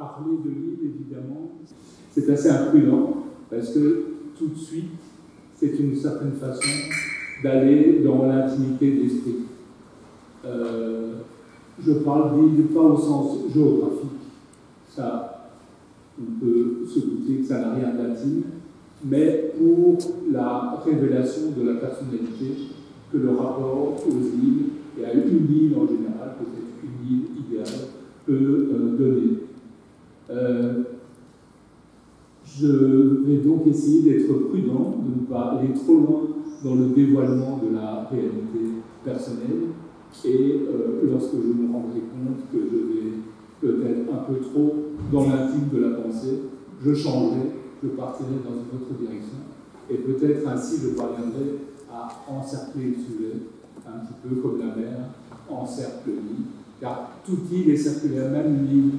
parler de l'île, évidemment, c'est assez imprudent, parce que tout de suite, c'est une certaine façon d'aller dans l'intimité de l'esprit. Je parle d'île pas au sens géographique, ça, on peut se douter que ça n'a rien d'intime, mais pour la révélation de la personnalité que le rapport aux îles, et à une île en général, peut-être une île idéale, peut donner. Je vais donc essayer d'être prudent, de ne pas aller trop loin dans le dévoilement de la réalité personnelle, et lorsque je me rendrai compte que je vais peut-être un peu trop dans l'intime de la pensée, je changerai, je partirai dans une autre direction, et peut-être ainsi je parviendrai à encercler le sujet, un petit peu comme la mer encercle l'île, car toute île est circulaire, même une île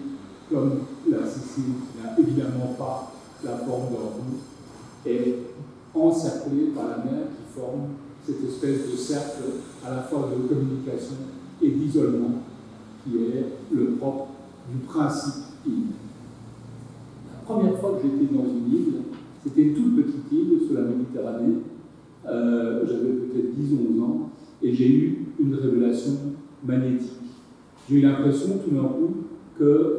comme la Sicile, qui n'a évidemment pas la forme d'un roue, est encerclée par la mer qui forme cette espèce de cercle à la fois de communication et d'isolement qui est le propre du principe île. La première fois que j'étais dans une île, c'était une toute petite île sur la Méditerranée, j'avais peut-être 10-11 ans, et j'ai eu une révélation magnétique. J'ai eu l'impression tout d'un coup que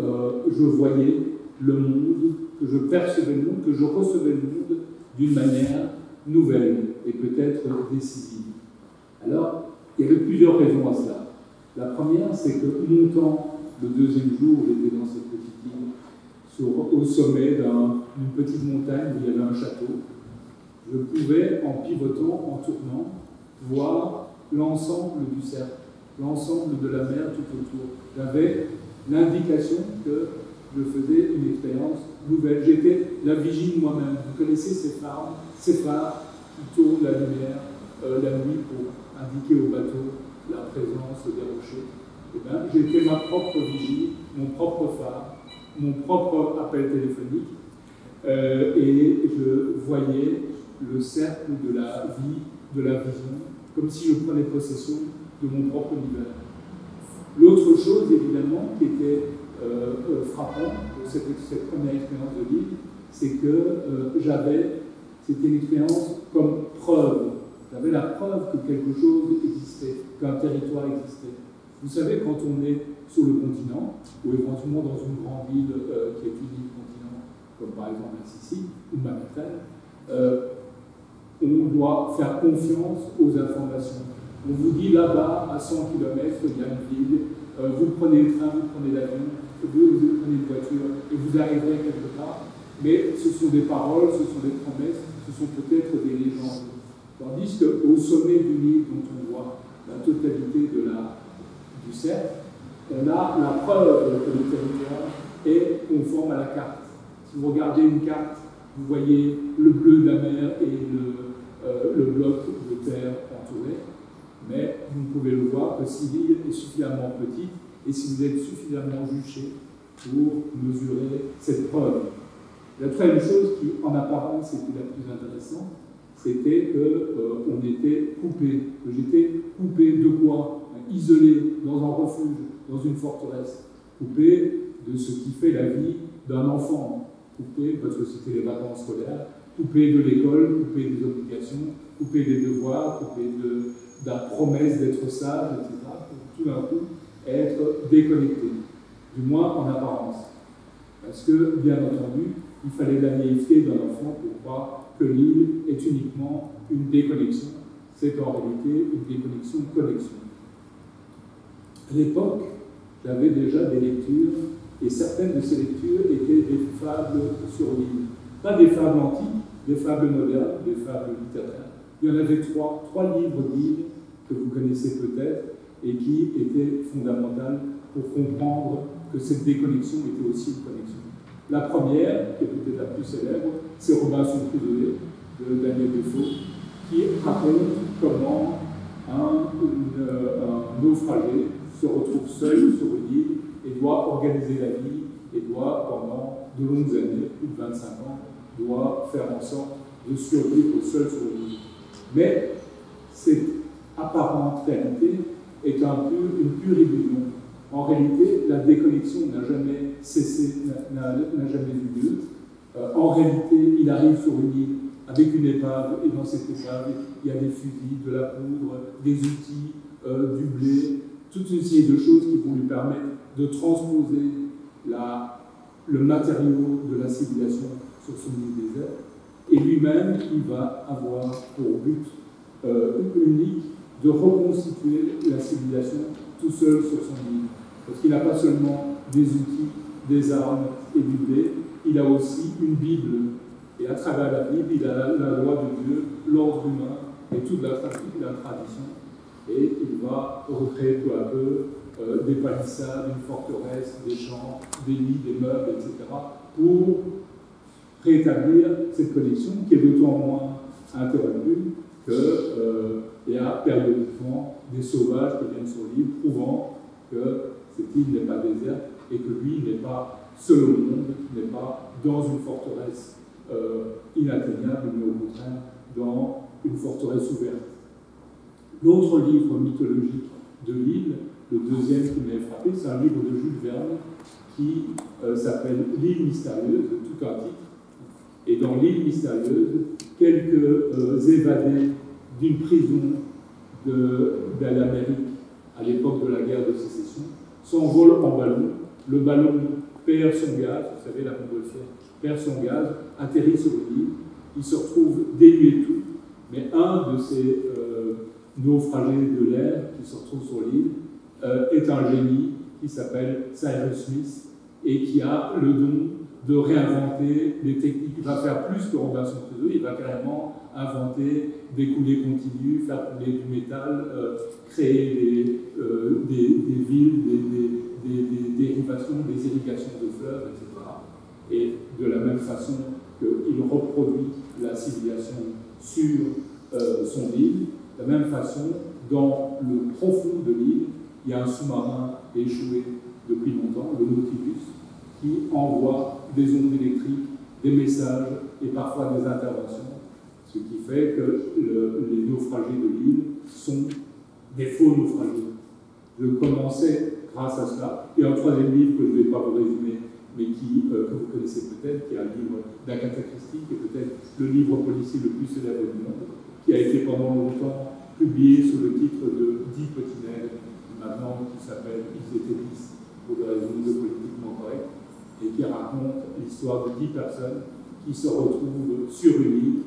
je voyais le monde, que je percevais le monde, que je recevais le monde d'une manière nouvelle et peut-être décisive. Alors, il y avait plusieurs raisons à cela. La première, c'est que montant le deuxième jour où j'étais dans cette petite île, au sommet d'une petite montagne où il y avait un château, je pouvais, en pivotant, en tournant, voir l'ensemble du cercle, l'ensemble de la mer tout autour. J'avais l'indication que je faisais une expérience nouvelle. J'étais la vigie de moi-même. Vous connaissez ces phares qui tournent la lumière la nuit pour indiquer au bateau la présence des rochers. Eh bien, j'étais ma propre vigie, mon propre phare, mon propre appel téléphonique, et je voyais le cercle de la vie, de la vision, comme si je prenais possession de mon propre univers. L'autre chose, évidemment, qui était frappant de cette première expérience de l'île, c'est que c'était une expérience comme preuve. J'avais la preuve que quelque chose existait, qu'un territoire existait. Vous savez, quand on est sur le continent, ou éventuellement dans une grande île qui est une île-continent, comme par exemple la Sicile ou Manhattan, on doit faire confiance aux informations. On vous dit là-bas, à 100 km, il y a une ville, vous prenez le train, vous prenez l'avion, vous prenez une voiture et vous arriverez quelque part. Mais ce sont des paroles, ce sont des promesses, ce sont peut-être des légendes. Tandis qu'au sommet d'une île dont on voit la totalité du cercle, on a la preuve que le territoire est conforme à la carte. Si vous regardez une carte, vous voyez le bleu de la mer et le bloc de terre entouré. Mais vous ne pouvez le voir que si l'île est suffisamment petite et si vous êtes suffisamment juché pour mesurer cette preuve. La troisième chose qui, en apparence, était la plus intéressante, c'était qu'on était coupé, que j'étais coupé de quoi? Isolé dans un refuge, dans une forteresse, coupé de ce qui fait la vie d'un enfant, coupé, parce que c'était les vacances scolaires, coupé de l'école, coupé des obligations, coupé des devoirs, coupé de la promesse d'être sage, etc., pour tout d'un coup être déconnecté, du moins en apparence. Parce que, bien entendu, il fallait la naïveté d'un enfant pour croire que l'île est uniquement une déconnexion. C'est en réalité une déconnexion-connexion. À l'époque, j'avais déjà des lectures, et certaines de ces lectures étaient des fables sur l'île. Pas des fables antiques, des fables modernes, des fables littéraires. Il y en avait trois livres d'îles que vous connaissez peut-être et qui étaient fondamentales pour comprendre que cette déconnexion était aussi une connexion. La première, qui est peut-être la plus célèbre, c'est Robinson Crusoe de Daniel Defoe, qui raconte comment un naufragé se retrouve seul sur une île et doit organiser la vie et doit, pendant de longues années, plus de 25 ans, doit faire en sorte de survivre seul sur une île. Mais cette apparente réalité est une pure illusion. En réalité, la déconnexion n'a jamais cessé, n'a jamais eu lieu. En réalité, il arrive sur une île avec une épave, et dans cette épave, il y a des fusils, de la poudre, des outils, du blé, toute une série de choses qui vont lui permettre de transposer le matériau de la civilisation sur son île désert. Et lui-même, il va avoir pour but unique de reconstituer la civilisation tout seul sur son île. Parce qu'il n'a pas seulement des outils, des armes et du blé, il a aussi une Bible. Et à travers la Bible, il a la loi de Dieu, l'ordre humain et toute la tradition. Et il va recréer peu à peu des palissades, une forteresse, des champs, des lits, des meubles, etc. pour rétablir cette connexion qui est d'autant moins interrompue qu'il y a périodiquement des sauvages qui viennent sur l'île, prouvant que cette île n'est pas déserte et que lui n'est pas seul au monde, n'est pas dans une forteresse inatteignable, mais au contraire dans une forteresse ouverte. L'autre livre mythologique de l'île, le deuxième qui m'a frappé, c'est un livre de Jules Verne qui s'appelle L'île mystérieuse, tout un titre. Et dans l'île mystérieuse, quelques évadés d'une prison d'Amérique à l'époque de la guerre de sécession s'envolent en ballon. Le ballon perd son gaz, vous savez, la montgolfière perd son gaz, atterrit sur l'île, il se retrouve dénué de tout, mais un de ces naufragés de l'air qui se retrouve sur l'île est un génie qui s'appelle Cyrus Smith et qui a le don de réinventer des techniques. Il va faire plus que Robinson Crusoe, il va carrément inventer des coulées continues, faire couler du métal, créer des villes, des dérivations, des irrigations de fleuves, etc. Et de la même façon qu'il reproduit la civilisation sur son île, de la même façon, dans le profond de l'île, il y a un sous-marin échoué depuis longtemps, le Nautilus, qui envoie des ondes électriques, des messages et parfois des interventions, ce qui fait que les naufragés de l'île sont des faux naufragés. Je commençais grâce à cela. Et un troisième livre que je ne vais pas vous résumer, mais que vous connaissez peut-être, qui est un livre d'Agatha Christie, qui est peut-être le livre policier le plus célèbre du monde, qui a été pendant longtemps publié sous le titre de 10 Potinelles, maintenant qui s'appelle Ils étaient 10, pour des raisons de politiquement correctes, et qui raconte l'histoire de 10 personnes qui se retrouvent sur une île,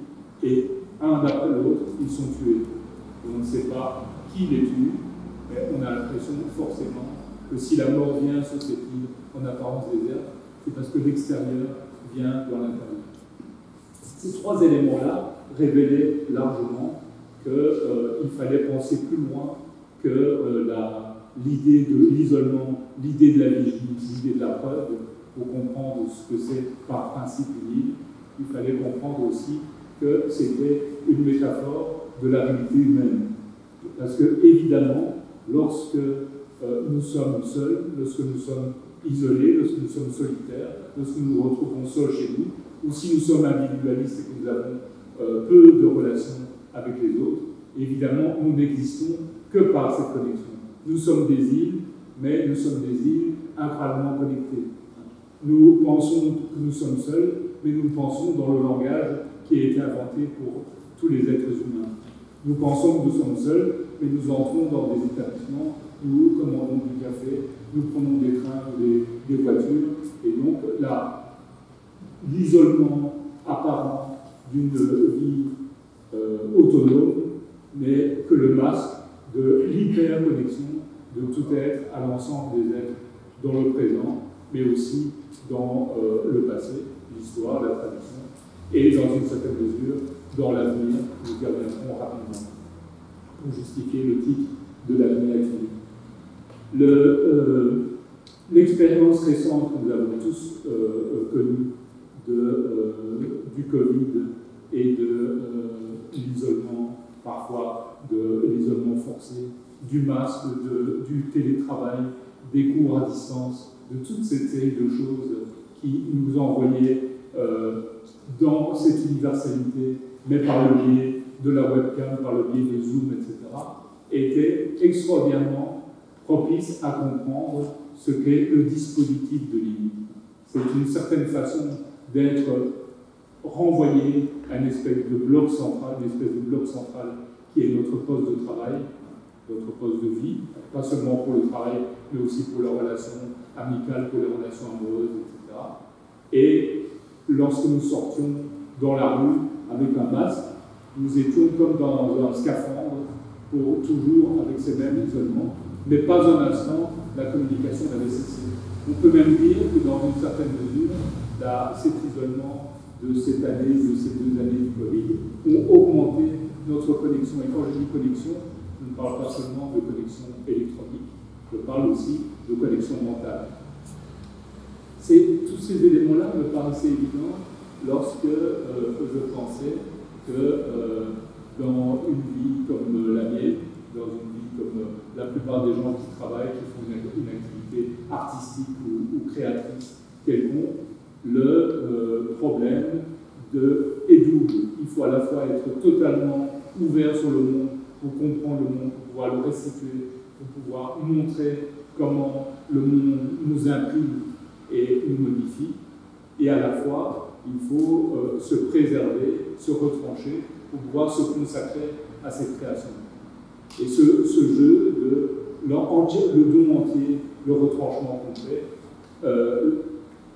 et un d'après l'autre, ils sont tués. Et on ne sait pas qui les tue, mais on a l'impression forcément que si la mort vient sur cette île en apparence déserte, c'est parce que l'extérieur vient dans l'intérieur. Ces trois éléments-là révélaient largement qu'il fallait penser plus loin que l'idée de l'isolement, l'idée de la vigie, l'idée de la preuve, pour comprendre ce que c'est par principe une île. Il fallait comprendre aussi que c'était une métaphore de la réalité humaine. Parce que, évidemment, lorsque nous sommes seuls, lorsque nous sommes isolés, lorsque nous sommes solitaires, lorsque nous nous retrouvons seuls chez nous, ou si nous sommes individualistes et que nous avons peu de relations avec les autres, évidemment, nous n'existons que par cette connexion. Nous sommes des îles, mais nous sommes des îles incroyablement connectées. Nous pensons que nous sommes seuls, mais nous pensons dans le langage qui a été inventé pour tous les êtres humains. Nous pensons que nous sommes seuls, mais nous entrons dans des établissements, nous commandons du café, nous prenons des trains ou des voitures, et donc là, l'isolement apparent d'une vie autonome n'est que le masque de l'hyper-connexion de tout être à l'ensemble des êtres dans le présent, mais aussi dans le passé, l'histoire, la tradition, et dans une certaine mesure, dans l'avenir, nous y reviendrons rapidement, pour justifier le titre de l'avenir actif. L'expérience récente que nous avons tous connue du Covid et de l'isolement, parfois de l'isolement forcé, du masque, du télétravail, des cours à distance, de toute cette série de choses qui nous envoyaient dans cette universalité, mais par le biais de la webcam, par le biais de Zoom, etc., étaient extraordinairement propice à comprendre ce qu'est le dispositif de l'île. C'est une certaine façon d'être renvoyé à une espèce de bloc central, qui est notre poste de travail, notre poste de vie, pas seulement pour le travail, mais aussi pour les relations amicales, pour les relations amoureuses, etc. Et lorsque nous sortions dans la rue avec un masque, nous étions comme dans un scaphandre, pour toujours avec ces mêmes isolements, mais pas un instant, la communication n'avait cessé. On peut même dire que dans une certaine mesure, cet isolement de cette année, de ces 2 années du Covid, ont augmenté notre connexion. Et quand je dis connexion, je ne parle pas seulement de connexion électronique, je parle aussi de connexion mentale. Tous ces éléments-là me paraissaient évidents lorsque je pensais que dans une vie comme la mienne, dans une vie comme la plupart des gens qui travaillent, qui font une activité artistique ou créatrice quelconque, le problème est double. Il faut à la fois être totalement ouvert sur le monde pour comprendre le monde, pour pouvoir le restituer, pour pouvoir montrer comment le monde nous imprime et nous modifie. Et à la fois, il faut se préserver, se retrancher pour pouvoir se consacrer à cette création. Et ce jeu de le don entier, le retranchement complet,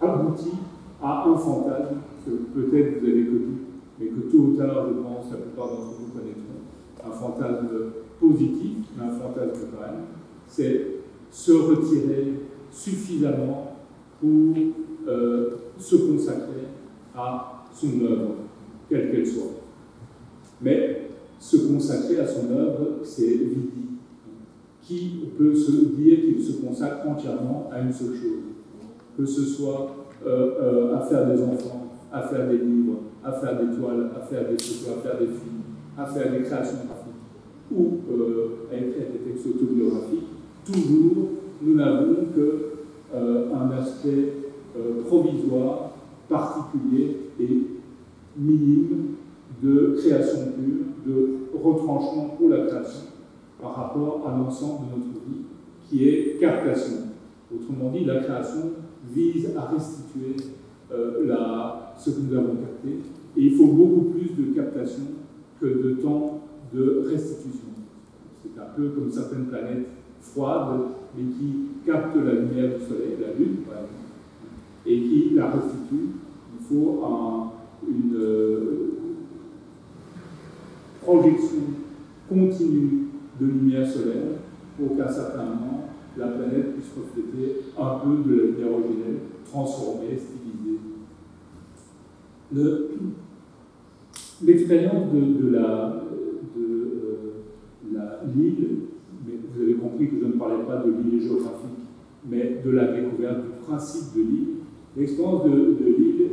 aboutit à un fantasme que peut-être vous avez connu, mais que tôt ou tard, je pense, la plupart d'entre vous connaîtront. Un fantasme positif, mais un fantasme quand même, c'est se retirer suffisamment pour se consacrer à son œuvre, quelle qu'elle soit. Mais se consacrer à son œuvre, c'est vidi. Qui peut se dire qu'il se consacre entièrement à une seule chose? Que ce soit à faire des enfants, à faire des livres, à faire des toiles, à faire des photos, à faire des films, à faire des créations graphiques, ou à écrire des textes autobiographiques, toujours nous n'avons qu'un aspect provisoire, particulier et minime de création pure, de retranchement pour la création par rapport à l'ensemble de notre vie, qui est captation. Autrement dit, la création vise à restituer ce que nous avons capté, et il faut beaucoup plus de captation que de temps de restitution. C'est un peu comme certaines planètes froides, mais qui captent la lumière du soleil, la Lune par exemple, et qui la restituent. Il faut une projection continue de lumière solaire pour qu'à un certain moment, la planète puisse refléter un peu de la lumière originelle, transformée, stylisée. L'expérience de l'île, mais vous avez compris que je ne parlais pas de l'île géographique, mais de la découverte du principe de l'île. L'expérience de l'île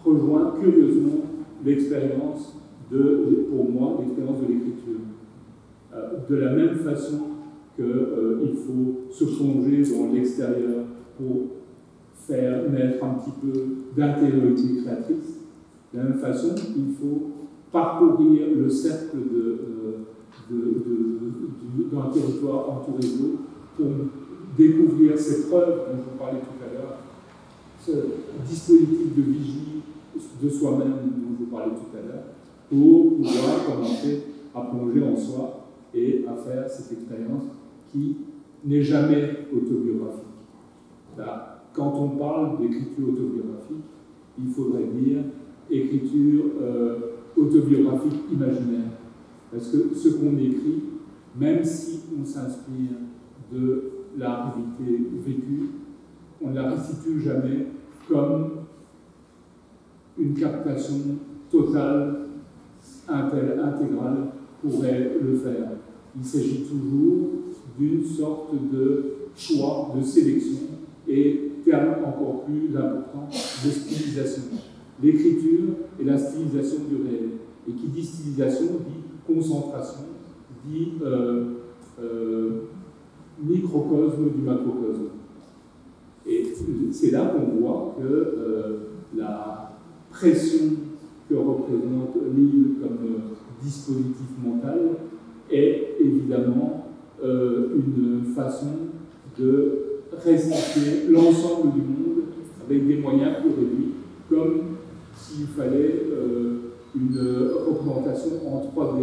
rejoint curieusement l'expérience pour moi, l'expérience de l'écriture. De la même façon qu'il faut se plonger dans l'extérieur pour faire naître un petit peu d'intériorité créatrice, de la même façon, il faut parcourir le cercle d'un territoire entouré d'eau pour découvrir ces preuves dont je vous parlais tout à l'heure, ce dispositif de vigie de soi-même dont je vous parlais tout à l'heure, pour pouvoir commencer à plonger en soi et à faire cette expérience qui n'est jamais autobiographique. Là, quand on parle d'écriture autobiographique, il faudrait dire écriture autobiographique imaginaire. Parce que ce qu'on écrit, même si on s'inspire de la réalité vécue, on ne la restitue jamais comme une captation totale, intégrale pourrait le faire. Il s'agit toujours d'une sorte de choix, de sélection et, terme encore plus important, de stylisation. L'écriture est la stylisation du réel. Et qui dit stylisation dit concentration, dit microcosme du macrocosme. Et c'est là qu'on voit que la pression que représente l'île comme dispositif mental est évidemment une façon de restituer l'ensemble du monde avec des moyens plus réduits, comme s'il fallait une représentation en 3D,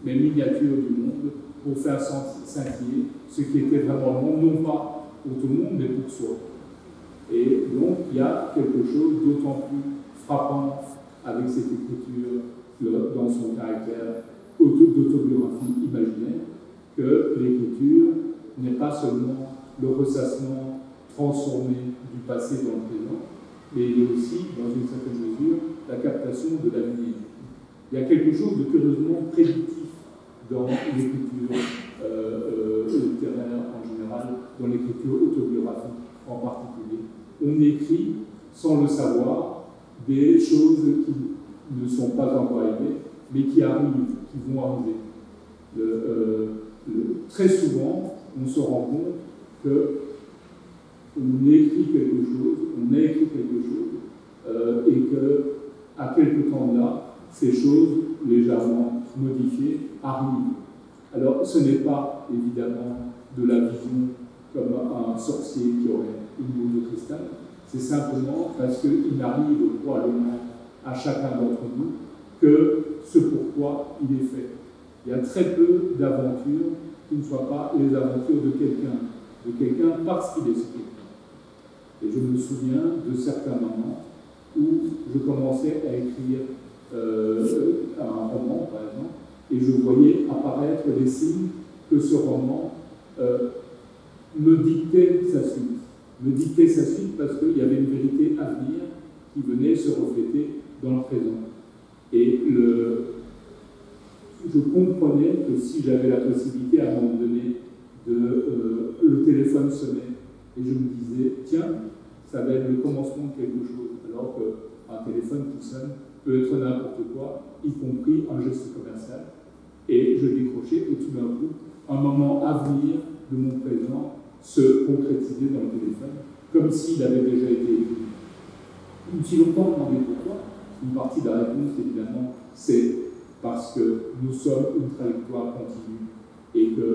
mais miniature du monde, pour faire scintiller ce qui était vraiment le monde, non pas pour tout le monde, mais pour soi. Et donc, il y a quelque chose d'autant plus frappant avec cette écriture dans son caractère d'autobiographie imaginaire, que l'écriture n'est pas seulement le ressassement transformé du passé dans le présent, mais il est aussi, dans une certaine mesure, la captation de l'avenir. Il y a quelque chose de curieusement prédictif dans l'écriture littéraire en général, dans l'écriture autobiographique en particulier. On écrit, sans le savoir, des choses qui ne sont pas encore arrivées, mais qui arrivent, qui vont arriver. Très souvent, on se rend compte qu'on écrit quelque chose, on a écrit quelque chose, et qu'à quelque temps de là, ces choses légèrement modifiées arrivent. Alors, ce n'est pas évidemment de la vision comme un sorcier qui aurait une boule de cristal, c'est simplement parce qu'il arrive probablement à chacun d'entre nous que ce pourquoi il est fait. Il y a très peu d'aventures qui ne soient pas les aventures de quelqu'un parce qu'il est ce quelqu'un. Et je me souviens de certains moments où je commençais à écrire un roman, par exemple, et je voyais apparaître des signes que ce roman me dictait sa suite parce qu'il y avait une vérité à venir qui venait se refléter dans le présent. Et je comprenais que si j'avais la possibilité à un moment donné le téléphone sonnait et je me disais tiens, ça va être le commencement de quelque chose, alors qu'un téléphone qui sonne peut être n'importe quoi, y compris un geste commercial. Et je décrochais et tout d'un coup, un moment à venir de mon présent se concrétisait dans le téléphone, comme s'il avait déjà été écrit. Je me suis longtemps demandé pourquoi. Une partie de la réponse, évidemment, c'est parce que nous sommes une trajectoire continue et que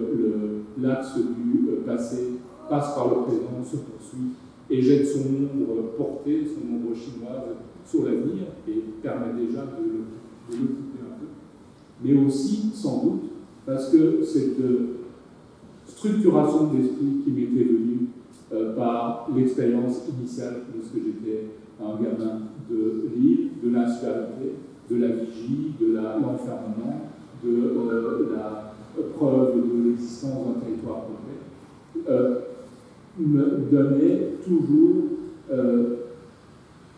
l'axe du passé passe par le présent, se poursuit et jette son ombre portée, son ombre chinoise sur l'avenir et permet déjà de l'occuper un peu. Mais aussi, sans doute, parce que cette structuration de l'esprit qui m'était venue par l'expérience initiale de ce que j'étais un gamin de l'île, de l'insularité, de la vigie, de l'enfermement, de la preuve de l'existence d'un territoire complet, me donnait toujours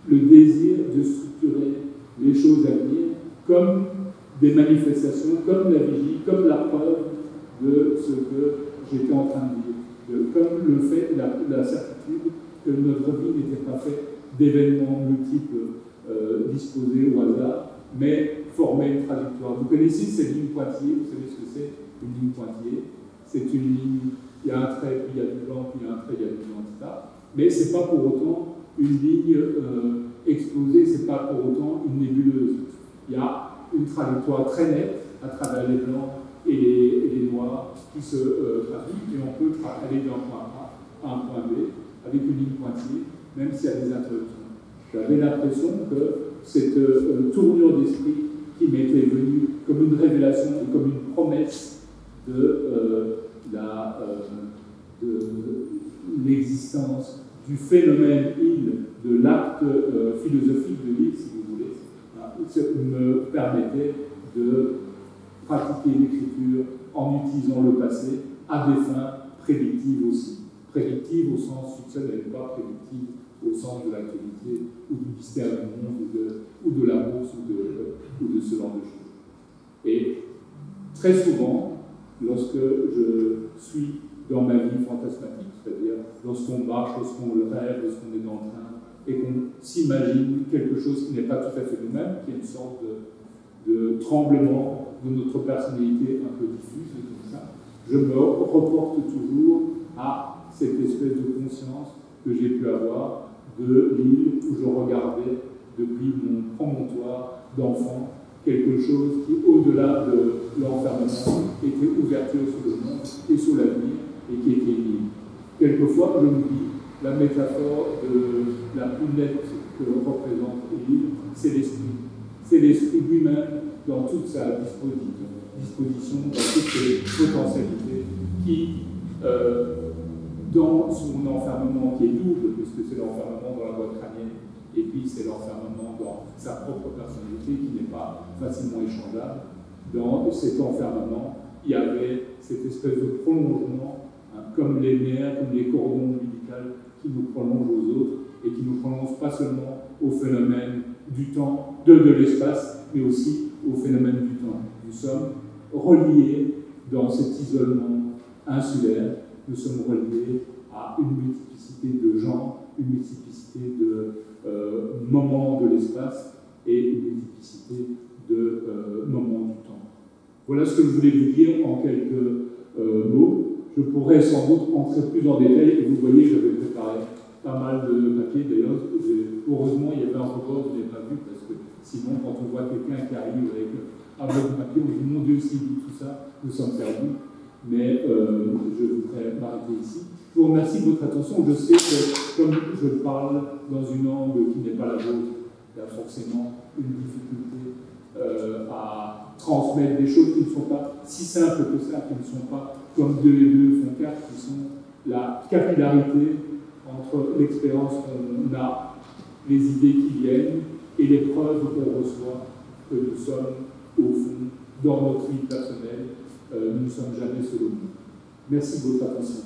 le désir de structurer les choses à venir comme des manifestations, comme la vigie, comme la preuve de ce que j'étais en train de dire, comme le fait, la certitude que notre vie n'était pas faite d'événements multiples disposés au hasard, mais former une trajectoire. Vous connaissez cette ligne pointillée, vous savez ce que c'est une ligne pointillée? C'est une ligne, il y a un trait, puis il y a du blanc, puis il y a un trait, il y a du blanc, etc. Mais ce n'est pas pour autant une ligne explosée, ce n'est pas pour autant une nébuleuse. Il y a une trajectoire très nette à travers les blancs et les noirs qui se traduisent, et on peut aller d'un point A à un point B avec une ligne pointillée, même s'il y a des interruptions. J'avais l'impression que cette tournure d'esprit qui m'était venue comme une révélation et comme une promesse de l'existence du phénomène île, de l'acte philosophique de l'île, si vous voulez, me permettait de pratiquer l'écriture en utilisant le passé à des fins prédictives aussi. Prédictives au sens, succès n'est pas prédictive au sens de l'actualité ou du mystère du monde ou de la bourse ou de ce genre de choses. Et très souvent, lorsque je suis dans ma vie fantasmatique, c'est-à-dire lorsqu'on marche, lorsqu'on le rêve, lorsqu'on est dans le train, et qu'on s'imagine quelque chose qui n'est pas tout à fait nous-mêmes, qui est une sorte de tremblement de notre personnalité un peu diffuse, et comme ça, je me reporte toujours à cette espèce de conscience que j'ai pu avoir de l'île où je regardais depuis mon promontoire d'enfant quelque chose qui, au-delà de l'enfermement, était ouverture sur le monde et sur l'avenir, et qui était libre. Quelquefois, je me dis, la métaphore de la lunette que représente l'île, c'est l'esprit. C'est l'esprit lui-même dans toute sa disposition, dans toutes ses potentialités, qui, dans son enfermement qui est double, puisque c'est l'enfermement dans la boîte crânienne, et puis c'est l'enfermement dans sa propre personnalité qui n'est pas facilement échangeable. Dans cet enfermement, il y avait cette espèce de prolongement, comme les nerfs, comme les cordons ombilicaux qui nous prolongent aux autres et qui nous prolongent pas seulement au phénomène du temps, de l'espace, mais aussi au phénomène du temps. Nous sommes reliés dans cet isolement insulaire, nous sommes reliés à une multiplicité de genres, une multiplicité de moments de l'espace et une multiplicité de moments du temps. Voilà ce que je voulais vous dire en quelques mots. Je pourrais sans doute entrer plus en détail, et vous voyez, j'avais préparé pas mal de papiers, d'ailleurs, heureusement il y avait un rebord, vous n'avez pas vu, parce que sinon quand on voit quelqu'un qui arrive avec un bloc de papier, on dit mon Dieu, s'il dit tout ça, nous sommes perdus, mais je voudrais m'arrêter ici. Je vous remercie de votre attention, je sais que comme je parle dans une langue qui n'est pas la vôtre, il y a forcément une difficulté à transmettre des choses qui ne sont pas si simples que ça, qui ne sont pas comme 2 et 2 font 4, qui sont la capillarité entre l'expérience qu'on a, les idées qui viennent et les preuves qu'on reçoit que nous sommes, au fond, dans notre vie personnelle, nous ne sommes jamais seuls au monde. Merci de votre attention.